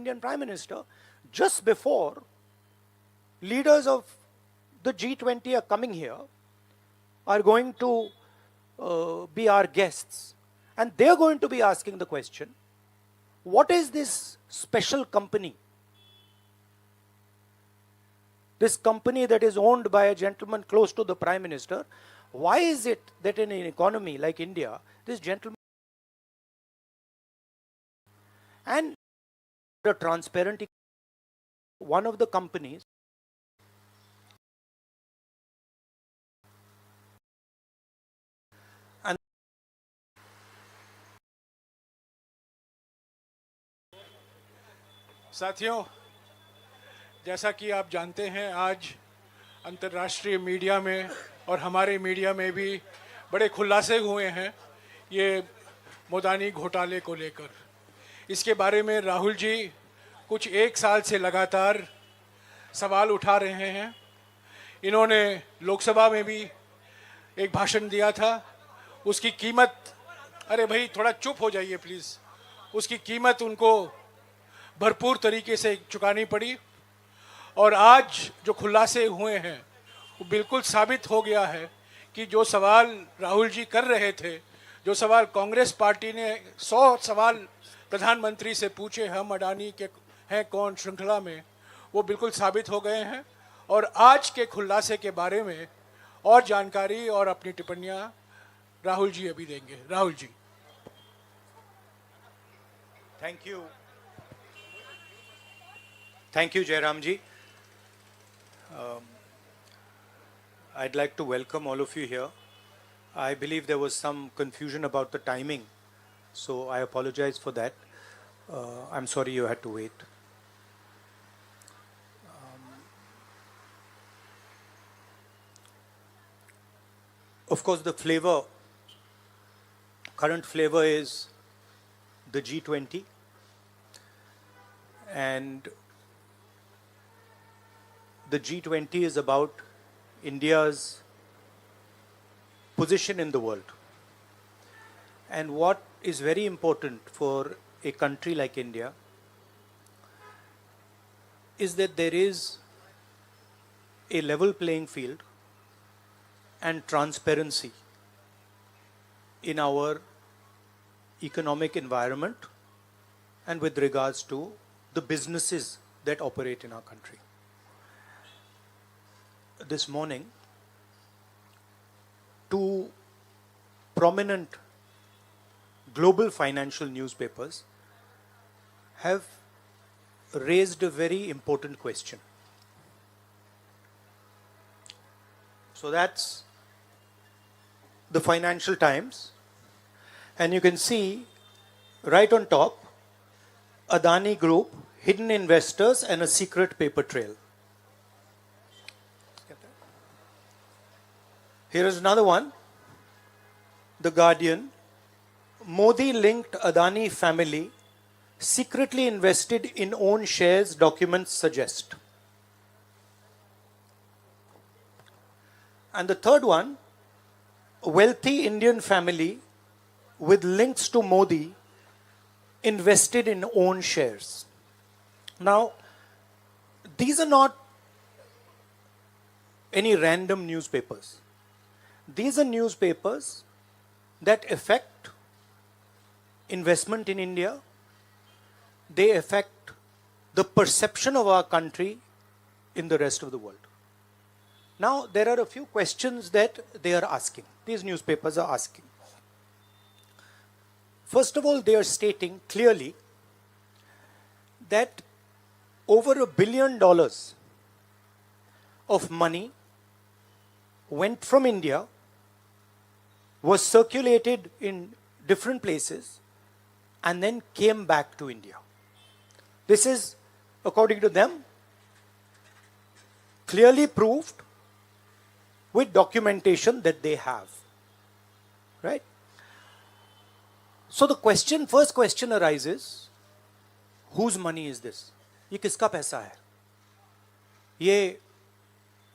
Indian Prime Minister, just before leaders of the G20 are coming here, are going to be our guests, and they're going to be asking the question, what is this special company? This company that is owned by a gentleman close to the Prime Minister, why is it that in an economy like India, this gentleman and the transparent, one of the companies and साथियों, जैसा कि आप जानते हैं, आज अंतर्राष्ट्रीय media में और हमारे मीडिया में भी बड़े खुलासे हुए हैं ये मोदानी घोटाले को लेकर। इसके बारे में राहुल जी कुछ एक साल से लगातार सवाल उठा रहे हैं। इन्होंने लोकसभा में भी एक भाषण दिया था, उसकी कीमत, अरे भाई थोड़ा चुप हो जाइए प्लीज़, उसकी कीमत उनको भरपूर तरीके से चुकानी पड़ी। और आज जो खुलासे हुए हैं वो बिल्कुल साबित हो गया है कि जो सवाल राहुल जी कर रहे थे, जो सवाल कांग्रेस पार्टी ने 100 सवाल प्रधानमंत्री से पूछे हम अडानी के हैं कौन श्रृंखला में, वो बिल्कुल साबित हो गए हैं। और आज के खुलासे के बारे में और जानकारी और अपनी टिप्पणियां राहुल जी अभी देंगे। Rahul ji. Thank you, Jairam ji. I'd like to welcome all of you here. I believe there was some confusion about the timing, so I apologize for that. I'm sorry you had to wait. Of course, the current flavor is the G20, and the G20 is about India's position in the world. And what is very important for a country like India is that there is a level playing field and transparency in our economic environment and with regards to the businesses that operate in our country. This morning, two prominent global financial newspapers have raised a very important question. So that's the Financial Times, and you can see right on top, Adani Group, hidden investors and a secret paper trail. Here is another one, The Guardian, Modi-linked Adani family secretly invested in own shares, documents suggest. And the third one, a wealthy Indian family with links to Modi invested in own shares. Now, these are not any random newspapers. These are newspapers that affect investment in India. They affect the perception of our country in the rest of the world. Now, there are a few questions that they are asking. These newspapers are asking. First of all, they are stating clearly that over $1 billion of money went from India, was circulated in different places, and then came back to India. This is, according to them, clearly proved with documentation that they have. Right? So the first question arises, whose money is this? ये किसका पैसा है? ये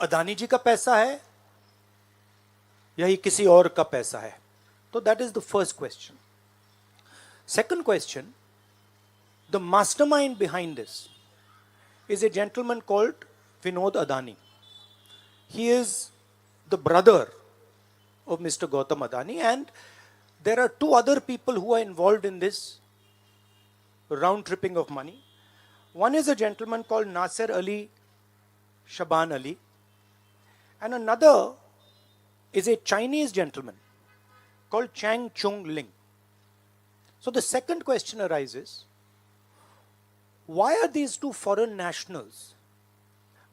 अदानी जी का पैसा है या ये किसी और का पैसा है? तो that is the first question. Second question, The mastermind behind this is a gentleman called Vinod Adani. He is the brother of Mr. Gautam Adani, and there are two other people who are involved in this round tripping of money. One is a gentleman called Nasser Ali Shaban Ali, and another is a Chinese gentleman called Chang Chung Ling. So the second question arises, why are these two foreign nationals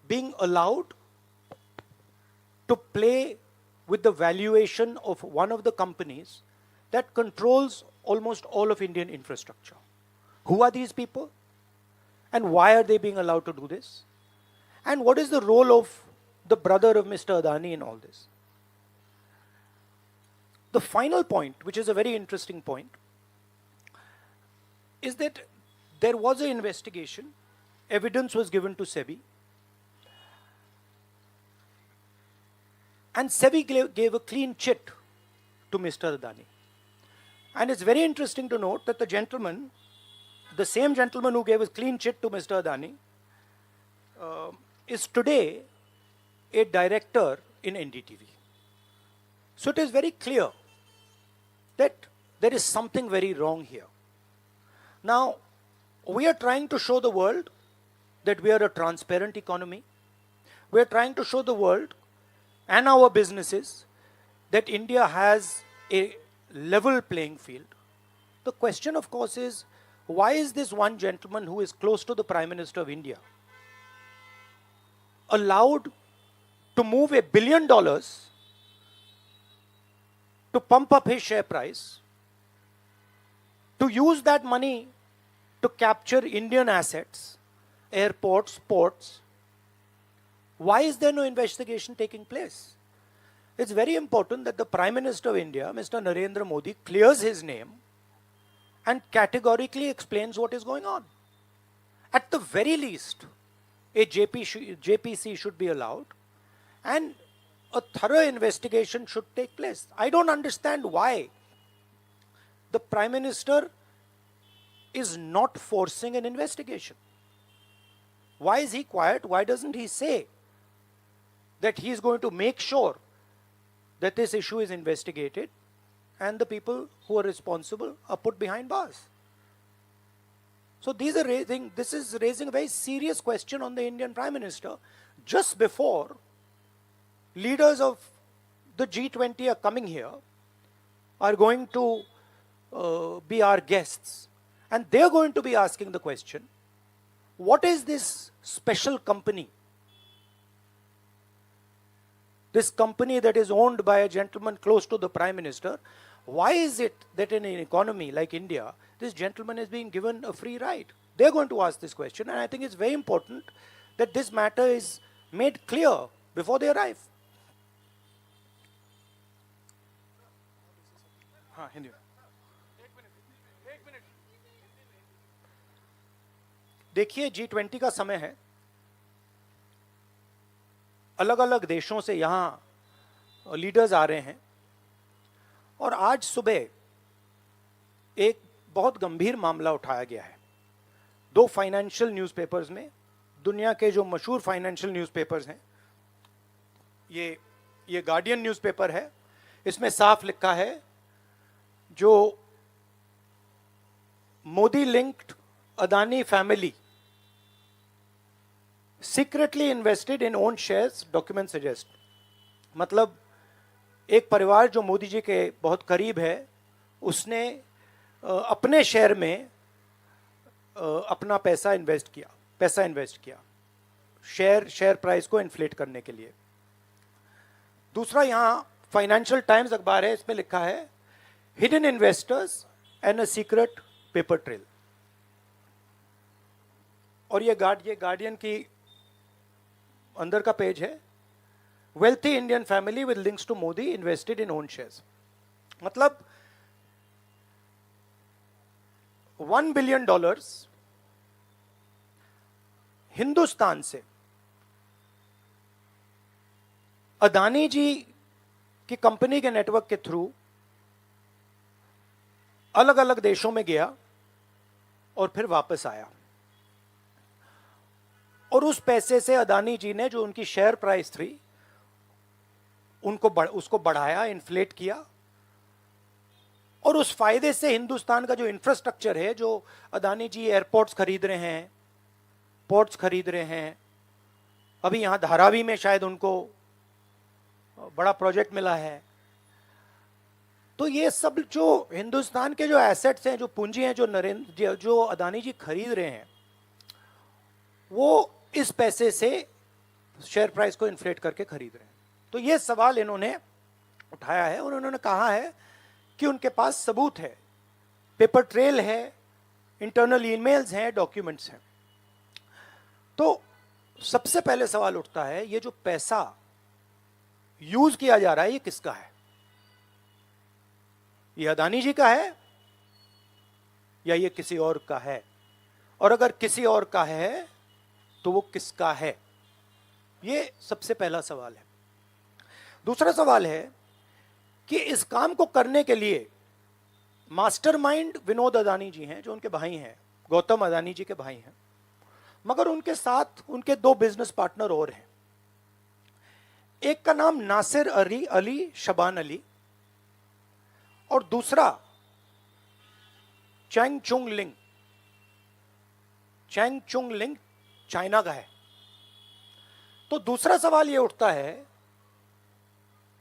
being allowed to play with the valuation of one of the companies that controls almost all of Indian infrastructure? Who are these people? And why are they being allowed to do this? And what is the role of the brother of Mr. Adani in all this? The final point, which is a very interesting point, is that there was an investigation, evidence was given to SEBI, and SEBI gave a clean chit to Mr. Adani. And it's very interesting to note that the same gentleman who gave a clean chit to Mr. Adani, is today a director in NDTV. So it is very clear that there is something very wrong here. Now, we are trying to show the world that we are a transparent economy. We are trying to show the world and our businesses that India has a level playing field. The question, of course, is why is this one gentleman who is close to the Prime Minister of India allowed to move $1 billion to pump up his share price, to use that money to capture Indian assets, airports, ports? Why is there no investigation taking place? It's very important that the Prime Minister of India, Mr. Narendra Modi, clears his name and categorically explains what is going on. At the very least, a JPC should be allowed and a thorough investigation should take place. I don't understand why the Prime Minister is not forcing an investigation. Why is he quiet? Why doesn't he say that he is going to make sure that this issue is investigated and the people who are responsible are put behind bars? So this is raising a very serious question on the Indian Prime Minister just before leaders of the G20 are coming here, are going to be our guests, and they're going to be asking the question, what is this special company? This company that is owned by a gentleman close to the Prime Minister, why is it that in an economy like India, this gentleman is being given a free ride? They're going to ask this question, and I think it's very important that this matter is made clear before they arrive. Hindi. देखिए, G20 का समय है, अलग अलग देशों से यहाँ leaders आ रहे हैं, और आज सुबह एक बहुत गंभीर मामला उठाया गया है. दो फाइनेंशियल न्यूज़पेपर्स में, दुनिया के जो मशहूर फाइनेंशियल न्यूज़पेपर्स हैं, ये गार्डियन न्यूज़पेपर है, इसमें साफ लिखा है जो Modi linked Adani family secretly invested in own shares, document suggest. मतलब एक परिवार जो मोदी जी के बहुत करीब है, उसने अपने शेयर में अपना पैसा इन्वेस्ट किया शेयर प्राइस को इन्फ्लेट करने के लिए. दूसरा, यहाँ फाइनेंशियल टाइम्स अखबार है, इसमें लिखा है hidden investors and a secret paper trail. और ये गार्डियन की अंदर का पेज है, wealthy Indian family with links to Modi invested in own shares. मतलब $1 बिलियन हिंदुस्तान से अदानी जी की कंपनी के नेटवर्क के थ्रू अलग अलग देशों में गया और फिर वापस आया। और उस पैसे से अदानी जी ने जो उनकी शेयर प्राइस थी उसको बढ़ाया, इन्फ्लेट किया, और उस फायदे से हिंदुस्तान का जो इंफ्रास्ट्रक्चर है, जो अदानी जी एयरपोर्ट्स खरीद रहे हैं, पोर्ट्स खरीद रहे हैं, अभी यहां धारावी में शायद उनको बड़ा प्रोजेक्ट मिला है, तो ये सब जो हिंदुस्तान के जो एसेट्स हैं, जो पूंजी हैं, जो अदानी जी खरीद रहे हैं, वो इस पैसे से शेयर प्राइस को इन्फ्लेट करके खरीद रहे हैं। तो ये सवाल इन्होंने उठाया है और उन्होंने कहा है कि उनके पास सबूत है, पेपर ट्रेल है, इंटरनल ईमेल्स हैं, डॉक्यूमेंट्स हैं। तो सबसे पहले सवाल उठता है, ये जो पैसा यूज किया जा रहा है ये किसका है? ये अदानी जी का है या ये किसी और का है? और अगर किसी और का है तो वो किसका है? ये सबसे पहला सवाल है। दूसरा सवाल है कि इस काम को करने के लिए मास्टरमाइंड विनोद अदानी जी हैं, जो उनके भाई हैं, गौतम अदानी जी के भाई हैं, मगर उनके साथ उनके दो बिजनेस पार्टनर और हैं। एक का नाम नासिर अली शबान अली और दूसरा चैंग चुंग लिंग चाइना का है। तो दूसरा सवाल यह उठता है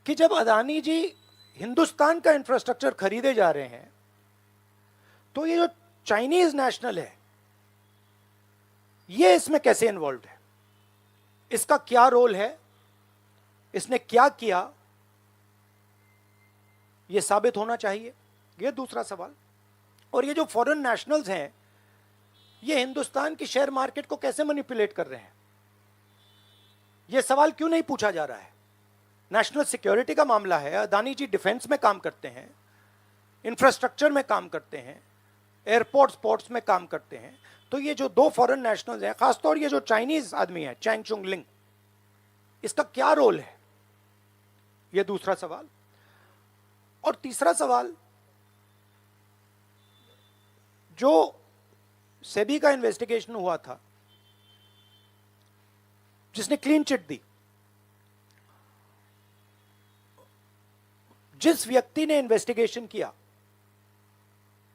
कि जब अदानी जी हिंदुस्तान का इंफ्रास्ट्रक्चर खरीदे जा रहे हैं, तो ये जो चाइनीज नेशनल है ये इसमें कैसे इन्वॉल्व है? इसका क्या रोल है? इसने क्या किया? यह साबित होना चाहिए। यह दूसरा सवाल। और ये जो फॉरेन नेशनल्स हैं, ये हिंदुस्तान की शेयर मार्केट को कैसे मैनिपुलेट कर रहे हैं? यह सवाल क्यों नहीं पूछा जा रहा है? नेशनल सिक्योरिटी का मामला है। अदानी जी डिफेंस में काम करते हैं, इंफ्रास्ट्रक्चर में काम करते हैं, एयरपोर्ट्स पोर्ट्स में काम करते हैं। तो ये जो दो फॉरेन नेशनल्स हैं, खासतौर ये जो चाइनीज आदमी है चैंग चुंग लिंग, इसका क्या रोल है? यह दूसरा सवाल। और तीसरा सवाल, जो सेबी का इन्वेस्टिगेशन हुआ था जिसने क्लीन चिट दी, जिस व्यक्ति ने इन्वेस्टिगेशन किया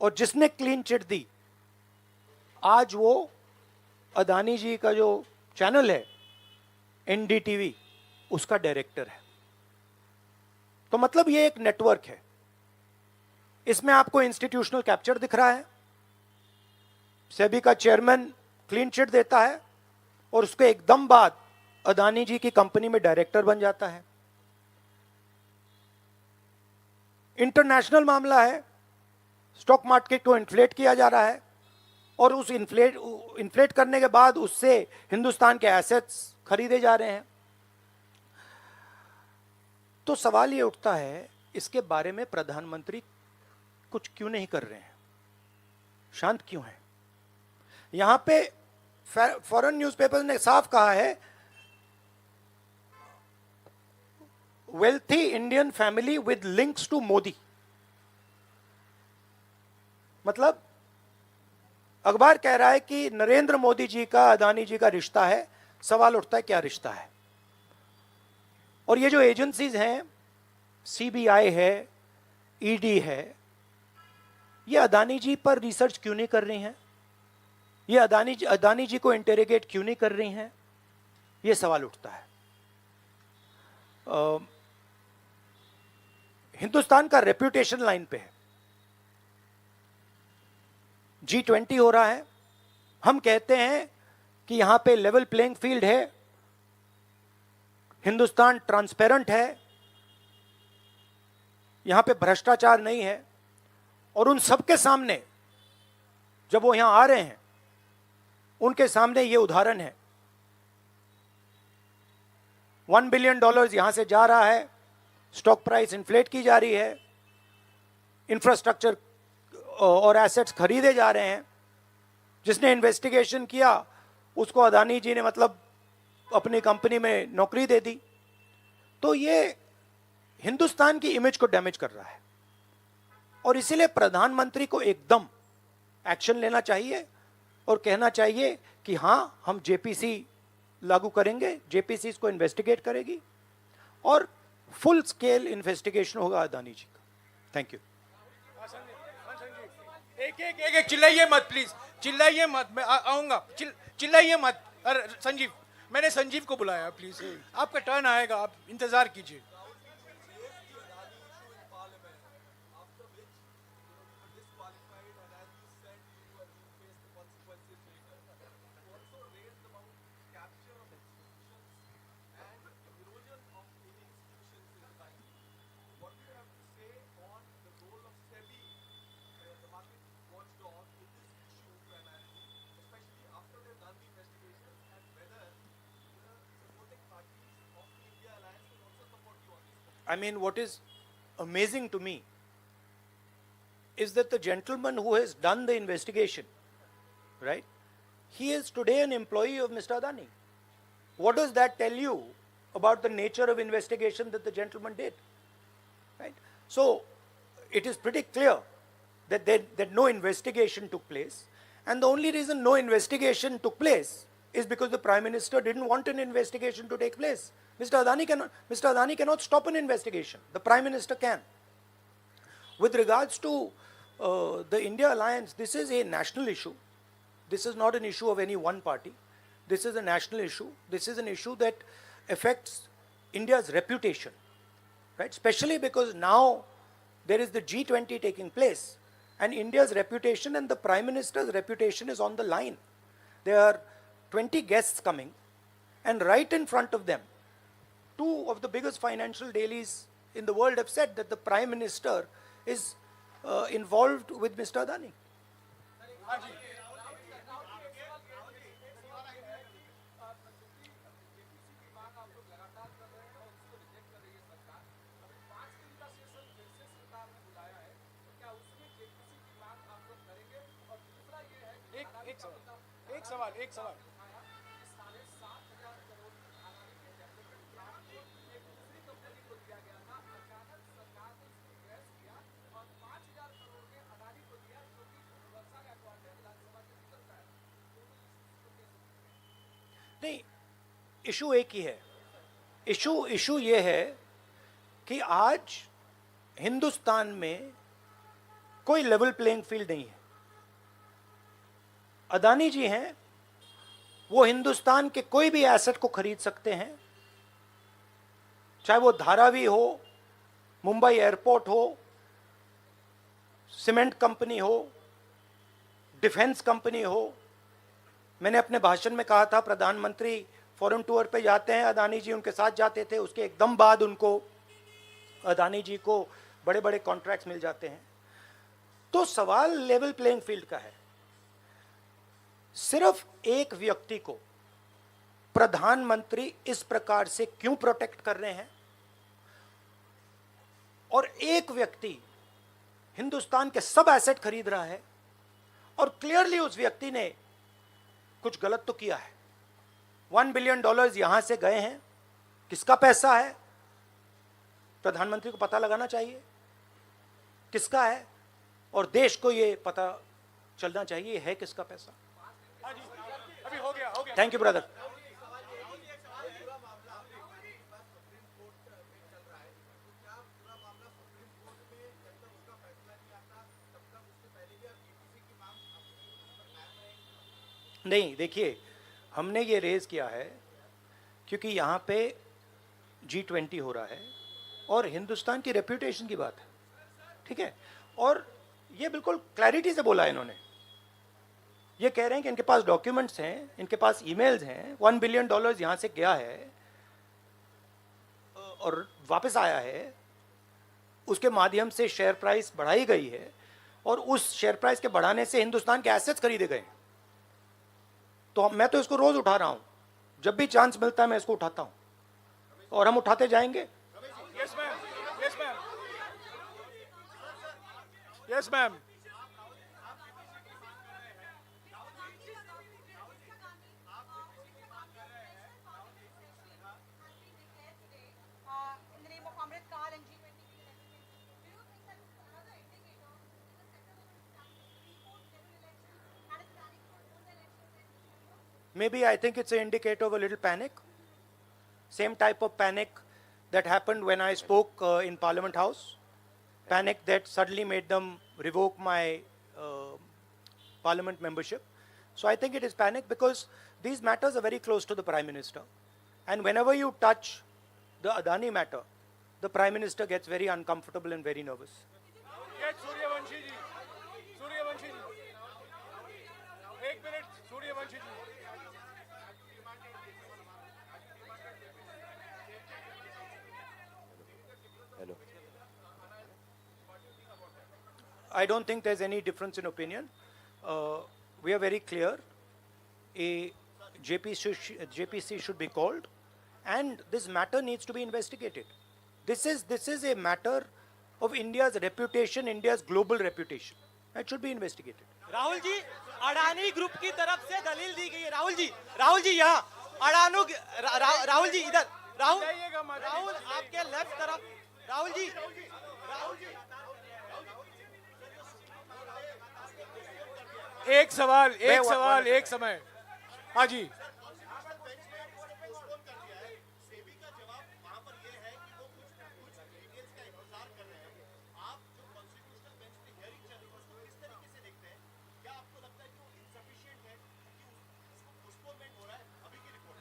और जिसने क्लीन चिट दी, आज वो अदानी जी का जो चैनल है एनडीटीवी, उसका डायरेक्टर है। तो मतलब ये एक नेटवर्क है। इसमें आपको इंस्टीट्यूशनल कैप्चर दिख रहा है। सेबी का चेयरमैन क्लीन चिट देता है और उसके एकदम बाद अदानी जी की कंपनी में डायरेक्टर बन जाता है। इंटरनेशनल मामला है, स्टॉक मार्केट को इन्फ्लेट किया जा रहा है और उस इन्फ्लेट करने के बाद उससे हिंदुस्तान के एसेट्स खरीदे जा रहे हैं। तो सवाल ये उठता है, इसके बारे में प्रधानमंत्री कुछ क्यों नहीं कर रहे हैं? शांत क्यों है? यहां पे फॉरेन न्यूज़पेपर्स ने साफ कहा है, wealthy Indian family with links to Modi. मतलब अखबार कह रहा है कि नरेंद्र मोदी जी का अदानी जी का रिश्ता है। सवाल उठता है, क्या रिश्ता है? और ये जो एजेंसीज हैं, सीबीआई है, ईडी है, ये अदानी जी पर रिसर्च क्यों नहीं कर रही हैं? ये अदानी जी को इंटेरोगेट क्यों नहीं कर रही हैं? ये सवाल उठता है। हिंदुस्तान का रेप्यूटेशन लाइन पे है। G20 हो रहा है, हम कहते हैं कि यहां पे लेवल प्लेइंग फील्ड है, हिंदुस्तान ट्रांसपेरेंट है, यहां पे भ्रष्टाचार नहीं है। और उन सबके सामने जब वो यहां आ रहे हैं, उनके सामने ये उदाहरण है। $1 बिलियन यहां से जा रहा है, स्टॉक प्राइस इन्फ्लेट की जा रही है, इंफ्रास्ट्रक्चर और एसेट्स खरीदे जा रहे हैं। जिसने इन्वेस्टिगेशन किया उसको अदानी जी ने मतलब अपनी कंपनी में नौकरी दे दी। तो ये हिंदुस्तान की इमेज को डैमेज कर रहा है और इसीलिए प्रधानमंत्री को एकदम एक्शन लेना चाहिए और कहना चाहिए कि हाँ हम जेपीसी लागू करेंगे, जेपीसी इसको इन्वेस्टिगेट करेगी और फुल स्केल इन्वेस्टिगेशन होगा अदानी जी का। Thank you. एक चिल्लाइए मत प्लीज, चिल्लाइए मत, मैं आऊंगा, चिल्लाइए मत। अरे संजीव, मैंने संजीव को बुलाया, प्लीज आपका टर्न आएगा, आप इंतजार कीजिए। I mean, what is amazing to me is that the gentleman who has done the investigation, right, he is today an employee of Mr. Adani. What does that tell you about the nature of investigation that the gentleman did? Right? So, it is pretty clear that no investigation took place, and the only reason no investigation took place is because the Prime Minister didn't want an investigation to take place. Mr. Adani cannot stop an investigation. The Prime Minister can. With regards to the India alliance, this is a national issue. This is not an issue of any one party. This is a national issue. This is an issue that affects India's reputation, right? Especially because now there is the G20 taking place, and India's reputation and the Prime Minister's reputation is on the line. There are 20 guests coming, and right in front of them, two of the biggest financial dailies in the world have said that the Prime Minister is involved with Mr. Adani. एक सवाल नहीं, issue एक ही है। Issue ये है कि आज हिंदुस्तान में कोई लेवल प्लेइंग फील्ड नहीं है। अदानी जी हैं, वो हिंदुस्तान के कोई भी एसेट को खरीद सकते हैं, चाहे वो धारावी हो, मुंबई एयरपोर्ट हो, सीमेंट कंपनी हो, डिफेंस कंपनी हो। मैंने अपने भाषण में कहा था प्रधानमंत्री फॉरेन टूर पे जाते हैं, अदानी जी उनके साथ जाते थे, उसके एकदम बाद उनको अदानी जी को बड़े बड़े कॉन्ट्रैक्ट्स मिल जाते हैं। तो सवाल लेवल प्लेइंग फील्ड का है। सिर्फ एक व्यक्ति को प्रधानमंत्री इस प्रकार से क्यों प्रोटेक्ट कर रहे हैं, और एक व्यक्ति हिंदुस्तान के सब एसेट खरीद रहा है, और क्लियरली उस व्यक्ति ने कुछ गलत तो किया है। $1 बिलियन यहां से गए हैं, किसका पैसा है? प्रधानमंत्री को पता लगाना चाहिए किसका है, और देश को यह पता चलना चाहिए है किसका पैसा। अभी हो गया। Thank you brother. नहीं, देखिए, हमने ये रेज किया है क्योंकि यहाँ पे G20 हो रहा है और हिंदुस्तान की रेप्यूटेशन की बात है, ठीक है। और ये बिल्कुल क्लैरिटी से बोला है इन्होंने। ये कह रहे हैं कि इनके पास डॉक्यूमेंट्स हैं, इनके पास ईमेल्स हैं, $1 बिलियन यहाँ से गया है और वापस आया है, उसके माध्यम से शेयर प्राइस बढ़ाई गई है, और उस शेयर प्राइस के बढ़ाने से हिंदुस्तान के एसेट्स खरीदे गए। तो मैं तो इसको रोज उठा रहा हूं, जब भी चांस मिलता है मैं इसको उठाता हूं और हम उठाते जाएंगे। Yes ma'am, yes ma'am, yes ma'am. maybe I think it's an indicator of a little panic. Same type of panic that happened when I spoke in Parliament House. Panic that suddenly made them revoke my Parliament membership. So I think it is panic because these matters are very close to the Prime Minister. And whenever you touch the Adani matter, the Prime Minister gets very uncomfortable and very nervous. Yes, Suryavanshi ji. Suryavanshi ji. 1 minute, Suryavanshi ji. Hello. I don't think there's any difference in opinion. We are very clear. A JPC should be called, and this matter needs to be investigated. This is a matter of India's reputation, India's global reputation. It should be investigated. Rahul ji, Adani group की तरफ से दलील दी गई है। राहुल जी यहाँ अडानी राहुल जी इधर राहुल आपके left तरफ राहुल जी एक सवाल एक समय। हाँ जी।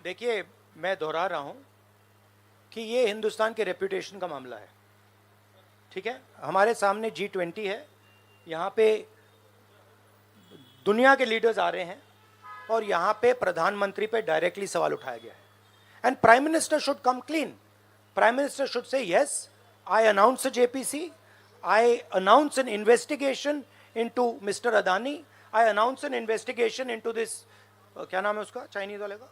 देखिए, मैं दोहरा रहा हूं कि ये हिंदुस्तान के रेपुटेशन का मामला है। ठीक है, हमारे सामने G20 है, यहाँ पे दुनिया के लीडर्स आ रहे हैं और यहाँ पे प्रधानमंत्री पे डायरेक्टली सवाल उठाया गया है। And prime minister should come clean. Prime minister should say yes, I announce a JPC, I announce N investigation into mister Adani, I announce N investigation into this क्या नाम है उसका चाइनीज वाले का,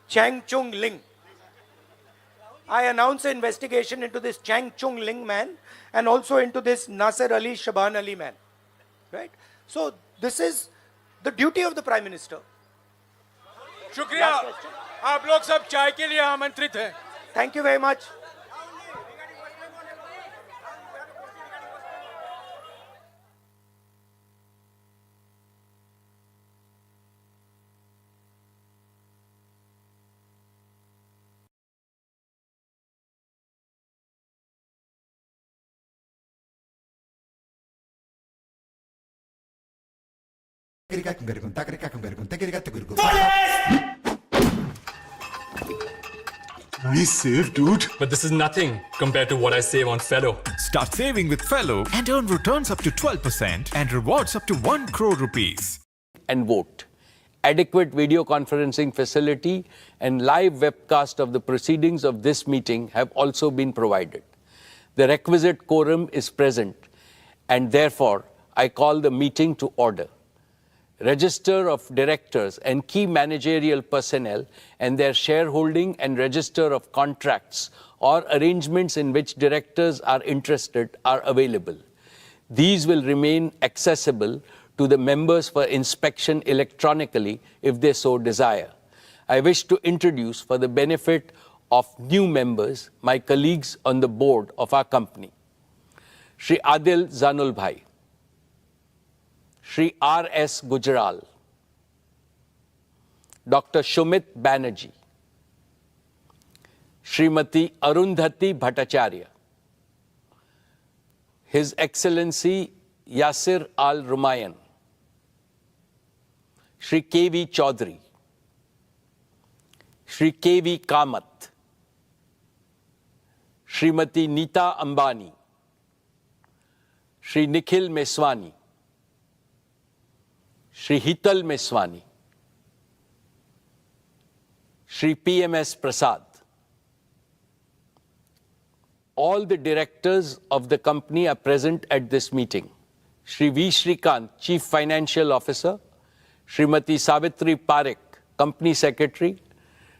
Chang Chung Ling. I announce an investigation into this Chang Chung Ling man and also into this Nasser Ali Shaban Ali man. Right? So this is the duty of the Prime Minister. शुक्रिया, आप लोग सब चाय के लिए आमंत्रित हैं। Thank you very much. Nice save, dude. But this is nothing compared to what I save on Fellow. Start saving with Fellow and earn returns up to 12% and rewards up to 1 crore rupees. And vote. Adequate video conferencing facility and live webcast of the proceedings of this meeting have also been provided. The requisite quorum is present, and therefore I call the meeting to order. Register of directors and key managerial personnel and their shareholding and register of contracts or arrangements in which directors are interested are available. These will remain accessible to the members for inspection electronically if they so desire. I wish to introduce, for the benefit of new members, my colleagues on the board of our company. Shri Adil Zanul Bhai, Shri R.S. Gujral, Dr. Shumit Banerjee, Srimati Arundhati Bhattacharya, His Excellency Yasir Al-Rumayyan, Shri K.V. Chaudhary, Shri K.V. Kamath, Srimati Neeta Ambani, Shri Nikhil Meswani, Shri Hital Meswani, Shri PMS Prasad. All the directors of the company are present at this meeting. Shri V. Shrikant, Chief Financial Officer, Srimati Savitri Parekh, Company Secretary,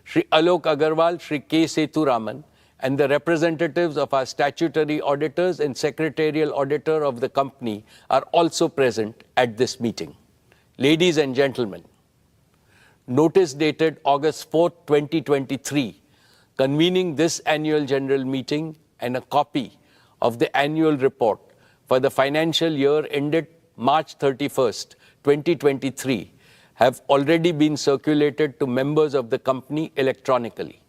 Shri Alok Agarwal, Shri K. Sethuraman, and the representatives of our statutory auditors and secretarial auditor of the company are also present at this meeting. Ladies and gentlemen, notice dated August 4, 2023, convening this annual general meeting and a copy of the annual report for the financial year ended March 31st, 2023 have already been circulated to members of the company electronically.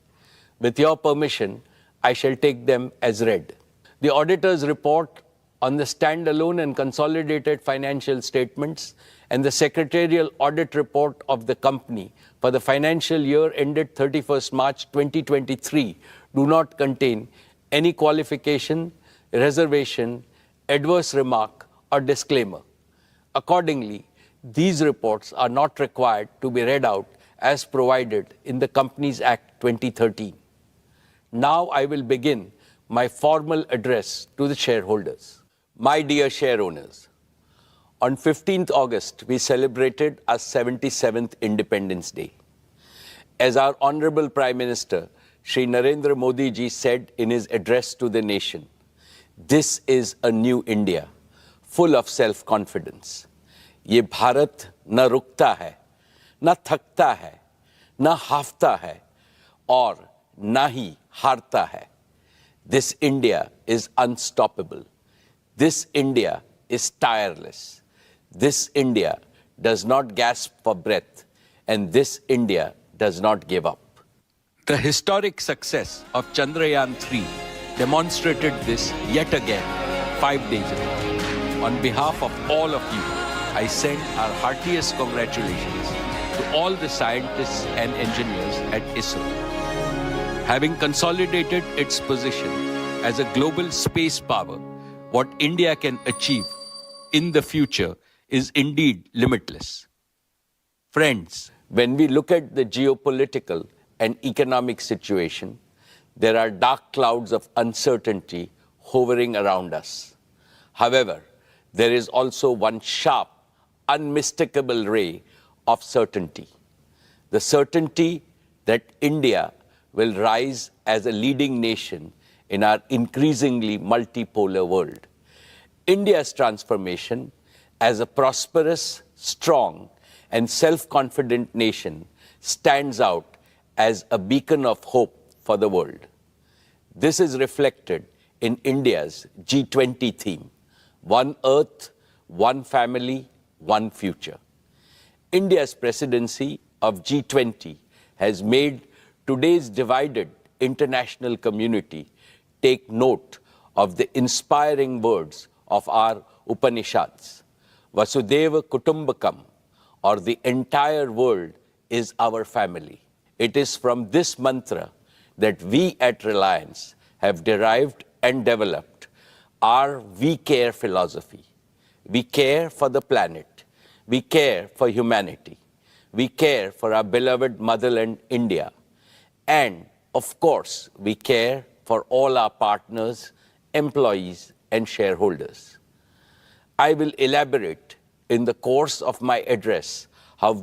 With your permission, I shall take them as read. The auditor's report on the standalone and consolidated financial statements and the secretarial audit report of the company for the financial year ended 31st March 2023 do not contain any qualification, reservation, adverse remark, or disclaimer. Accordingly, these reports are not required to be read out as provided in the Companies Act 2013. Now I will begin my formal address to the shareholders. My dear share owners, on 15th August, we celebrated our 77th Independence Day. As our Honorable Prime Minister, Shri Narendra Modi ji said in his address to the nation, this is a new India, full of self-confidence. ये भारत न रुकता है, न थकता है, न हाफता है, और न ही हारता है. This India is unstoppable. This India is tireless. This India does not gasp for breath, and this India does not give up. The historic success of Chandrayaan-3 demonstrated this yet again 5 days ago. On behalf of all of you, I send our heartiest congratulations to all the scientists and engineers at ISRO. Having consolidated its position as a global space power, what India can achieve in the future is indeed limitless. Friends, when we look at the geopolitical and economic situation, there are dark clouds of uncertainty hovering around us. However, there is also one sharp, unmistakable ray of certainty. The certainty that India will rise as a leading nation in our increasingly multipolar world. India's transformation as a prosperous, strong, and self-confident nation stands out as a beacon of hope for the world. This is reflected in India's G20 theme, One Earth, One Family, One Future. India's presidency of G20 has made today's divided international community take note of the inspiring words of our Upanishads. Vasudeva Kutumbakam, or the entire world is our family. It is from this mantra that we at Reliance have derived and developed our We Care philosophy. We care for the planet. We care for humanity. We care for our beloved motherland, India. And, of course, we care for all our partners, employees, and shareholders. I will elaborate in the course of my address